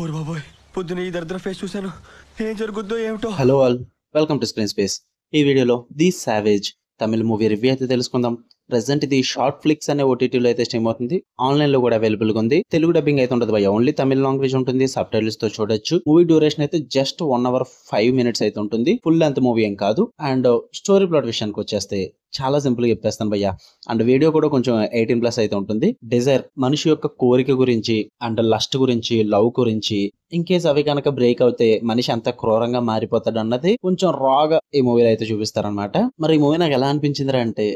Or బాబోయ్, పొద్దున ఈ దరిద్ర ఫేస్ చూశాను. ఏం జరుగుద్దో ఏమిటో. Hello all, welcome to screen space. ఈ వీడియోలో the Savage Tamil movie review అయితే తెలుసుకుందాం. ప్రెసెంట్ ఇది షార్ట్ ఫ్లిక్స్ అనే ఓటీటీలో అయితే స్ట్రీమ్ అవుతుంది. ఆన్లైన్ లో కూడా అవైలబుల్ గా ఉంది. తెలుగు డబ్బింగ్ అయితే ఉండదు భయ్య, ఓన్లీ తమిళ లాంగ్వేజ్ ఉంటుంది. సబ్ టైటిల్స్ తో చూడొచ్చు. మూవీ డ్యూరేషన్ అయితే జస్ట్ 1 hour 5 minutes అయితే ఉంటుంది. ఫుల్ లెంత్ మూవీ ఏం కాదు. అండ్ స్టోరీ ప్లాట్ విషయానికి వచ్చేస్తే చాలా సింపుల్ గా చెప్పేస్తాను భయ్య. అండ్ వీడియో కూడా కొంచెం 18+ అయితే ఉంటుంది. డిజైర్ మనిషి యొక్క కోరిక గురించి అండ్ లస్ట్ గురించి, లవ్ గురించి, ఇన్ కేస్ అవి కనుక బ్రేక్ అవుతే మనిషి అంత క్రూరంగా మారిపోతాడు అన్నది కొంచెం రాగా ఈ మూవీలో అయితే చూపిస్తారనమాట. మరి ఈ మూవీ నాకు ఎలా అనిపించిందిరా అంటే,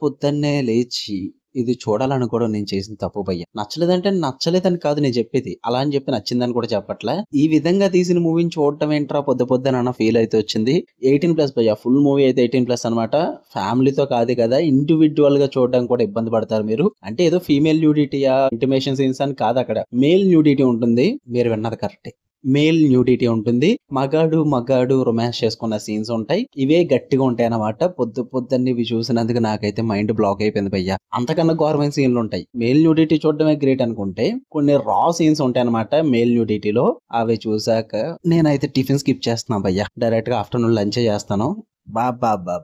పొద్దున్నే లేచి ఇది చూడాలనుకోవడం నేను చేసిన తప్పు భయ్య. నచ్చలేదంటే నచ్చలేదని కాదు నేను చెప్పేది, అలా అని చెప్పి నచ్చిందని కూడా చెప్పట్లే. ఈ విధంగా తీసిన మూవీని చూడటం ఏంట్రా పొద్దున ఫీల్ అయితే వచ్చింది. 18+ భయ్య, ఫుల్ మూవీ అయితే 18+ అనమాట. ఫ్యామిలీతో కాదు కదా, ఇండివిజువల్ గా చూడడం కూడా ఇబ్బంది పడతారు మీరు. అంటే ఏదో ఫీమేల్ న్యూడిటీయా, ఇంటిమేషన్ సీన్స్ అని కాదు, అక్కడ మేల్ న్యూడిటీ ఉంటుంది. మీరు విన్నది కరెక్టే, మేల్ న్యూడిటీ ఉంటుంది. మగాడు రొమాన్స్ చేసుకున్న సీన్స్ ఉంటాయి. ఇవే గట్టిగా ఉంటాయి అన్నమాట. పొద్దున్నే ఇవి చూసినందుకు నాకైతే మైండ్ బ్లాక్ అయిపోయింది భయ్య. అంతకన్నా గవర్నమెంట్ సీన్లు ఉంటాయి. మేల్ న్యూడిటీ చూడడమే గ్రేట్ అనుకుంటే కొన్ని రా సీన్స్ ఉంటాయి అనమాట మేల్ న్యూడిటీలో. అవి చూసాక నేనైతే టిఫిన్ స్కిప్ చేస్తున్నా భయ్య. డైరెక్ట్ గా ఆఫ్టర్నూన్ లంచ్ చేస్తాను.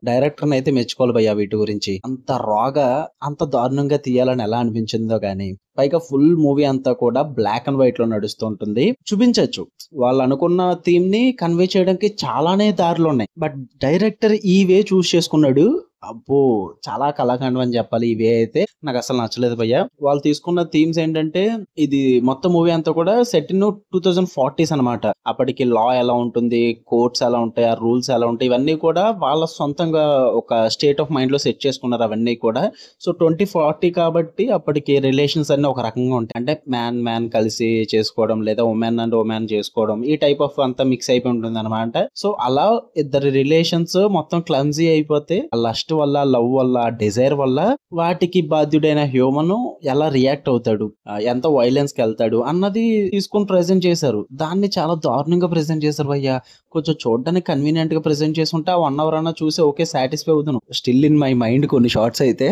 డైరెక్టర్ అయితే మెచ్చుకోవాలి భయ్య. వీటి గురించి అంత రాగా, అంత దారుణంగా తీయాలని ఎలా అనిపించిందో గానీ, పైగా ఫుల్ మూవీ అంతా కూడా బ్లాక్ అండ్ వైట్ లో నడుస్తూ ఉంటుంది. చూపించచ్చు, వాళ్ళు అనుకున్న థీమ్ ని కన్వే చేయడానికి చాలానే దారులు ఉన్నాయి. బట్ డైరెక్టర్ ఈ వే చూస్ చేసుకున్నాడు. అబ్బో, చాలా కళాఖండం అని చెప్పాలి. ఇవే అయితే నాకు అసలు నచ్చలేదు భయ్య. వాళ్ళు తీసుకున్న థీమ్స్ ఏంటంటే, ఇది మొత్తం మూవీ అంతా కూడా సెట్ ఇన్ 2040s అనమాట. అప్పటికి లా ఎలా ఉంటుంది, కోర్ట్స్ ఎలా ఉంటాయి, ఆ రూల్స్ ఎలా ఉంటాయి, ఇవన్నీ కూడా వాళ్ళ సొంతంగా ఒక స్టేట్ ఆఫ్ మైండ్ లో సెట్ చేసుకున్నారు అవన్నీ కూడా. సో 2040 కాబట్టి అప్పటికి రిలేషన్స్ అన్ని ఒక రకంగా ఉంటాయి. అంటే మ్యాన్ కలిసి చేసుకోవడం, లేదా ఉమెన్ అండ్ ఉమెన్ చేసుకోవడం, ఈ టైప్ ఆఫ్ అంతా మిక్స్ అయిపోయి ఉంటుంది అనమాట. సో అలా ఇద్దరి రిలేషన్స్ మొత్తం క్లమ్జీ అయిపోతే, లస్ట్ వల్ల, లవ్ వల్ల, డిజైర్ వల్ల వాటికి బాధ్యుడైన హ్యూమన్ ఎలా రియాక్ట్ అవుతాడు, ఎంత వైలెన్స్ కి వెళ్తాడు అన్నది తీసుకుని ప్రెజెంట్ చేశారు. దాన్ని చాలా దారుణంగా ప్రెజెంట్ చేశారు భయ్య. కొంచెం చూడడానికి కన్వీనియంట్ గా ప్రెజెంట్ చేసి ఉంటే 1 hour అన్నా చూసి ఓకే సాటిస్ఫై అవుతాను. స్టిల్ ఇన్ మై మైండ్ కొన్ని షార్ట్స్ అయితే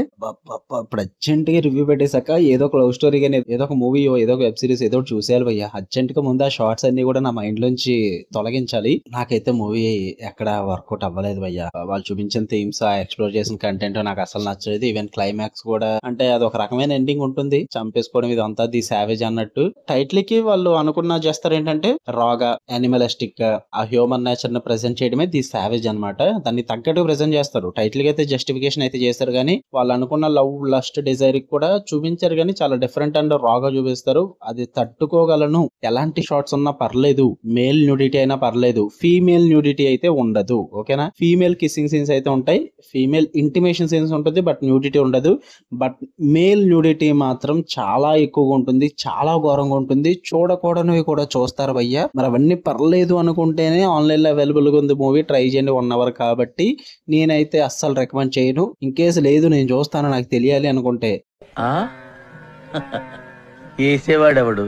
ఇప్పుడు అర్జెంట్ గా రివ్యూ పెట్టేశాక ఏదో ఒక లవ్ స్టోరీ గానీ, ఏదో ఒక మూవీ, ఏదో ఒక వెబ్ సిరీస్ ఏదో చూసేయాలి భయ్య. అర్జెంట్ గా ముందు ఆ షార్ట్స్ అన్ని కూడా నా మైండ్ లోంచి తొలగించాలి. నాకైతే మూవీ ఎక్కడ వర్కౌట్ అవ్వలేదు భయ్య. వాళ్ళు చూపించిన థీమ్స్, ఎక్స్ప్లోర్ చేసిన కంటెంట్ నాకు అసలు నచ్చలేదు. ఈవెన్ క్లైమాక్స్ కూడా, అంటే అది ఒక రకమైన ఎండింగ్ ఉంటుంది, చంపేసుకోవడం ఇదంతా ది సావేజ్ అన్నట్టు. టైటిల్ కి వాళ్ళు అనుకున్న చేస్తారు ఏంటంటే, రాగా, యానిమలిస్టిక్ గా ఆ హ్యూమన్ నేచర్ ని ప్రెజెంట్ చేయడమే ది సావేజ్ అనమాట. దాన్ని తగ్గట్టు ప్రెజెంట్ చేస్తారు. టైటిల్ కి అయితే జస్టిఫికేషన్ అయితే చేస్తారు కానీ, వాళ్ళు అనుకున్న లవ్, లస్ట్, డిజైర్ కూడా చూపించారు కానీ చాలా డిఫరెంట్ అండ్ రాగా చూపిస్తారు. అది తట్టుకోగలను. ఎలాంటి షార్ట్స్ ఉన్నా పర్లేదు, మేల్ న్యూడిటీ అయినా పర్లేదు, ఫీమేల్ న్యూడిటీ అయితే ఉండదు. ఓకేనా? ఫీమేల్ కిస్సింగ్ సీన్స్ అయితే ఉంటాయి, ఫీమేల్ ఇంటిమేషన్ సీన్స్ ఉంటుంది, బట్ న్యూడిటీ ఉండదు. బట్ మేల్ న్యూడిటీ మాత్రం చాలా ఎక్కువగా ఉంటుంది, చాలా ఘోరంగా ఉంటుంది. చూడకూడనివి కూడా చూస్తారు భయ్య. మరి అవన్నీ పర్లేదు అనుకుంటేనే ఆన్లైన్ లో అవైలబుల్ గా ఉంది మూవీ. ట్రై చేయండి, 1 hour కాబట్టి. నేనైతే అస్సలు రికమెండ్ చేయను. ఇన్ కేసు లేదు నేను చూస్తాను, నాకు తెలియాలి అనుకుంటే. వేసేవాడెవడు,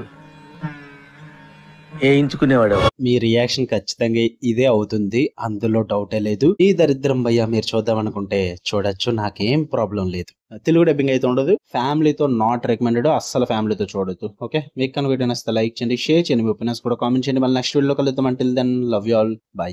వేయించుకునేవాడు. మీ రియాక్షన్ ఖచ్చితంగా ఇదే అవుతుంది, అందులో డౌటే లేదు. ఈ దరిద్రం భయ్య మీరు చూద్దాం అనుకుంటే చూడొచ్చు, నాకేం ప్రాబ్లం లేదు. తెలుగు డబ్బింగ్ అయితే ఉండదు. ఫ్యామిలీతో నాట్ రికమెండెడ్, అస్సలు ఫ్యామిలీతో చూడొద్దు. ఓకే, మీకు కనుక వీడియో నచ్చితే లైక్ చేయండి, షేర్ చేయండి, మీ ఒపీనియన్స్ కూడా కామెంట్ చేయండి. మళ్ళీ నెక్స్ట్ వీడియోలో కలుద్దాం. Until then, love you all, by.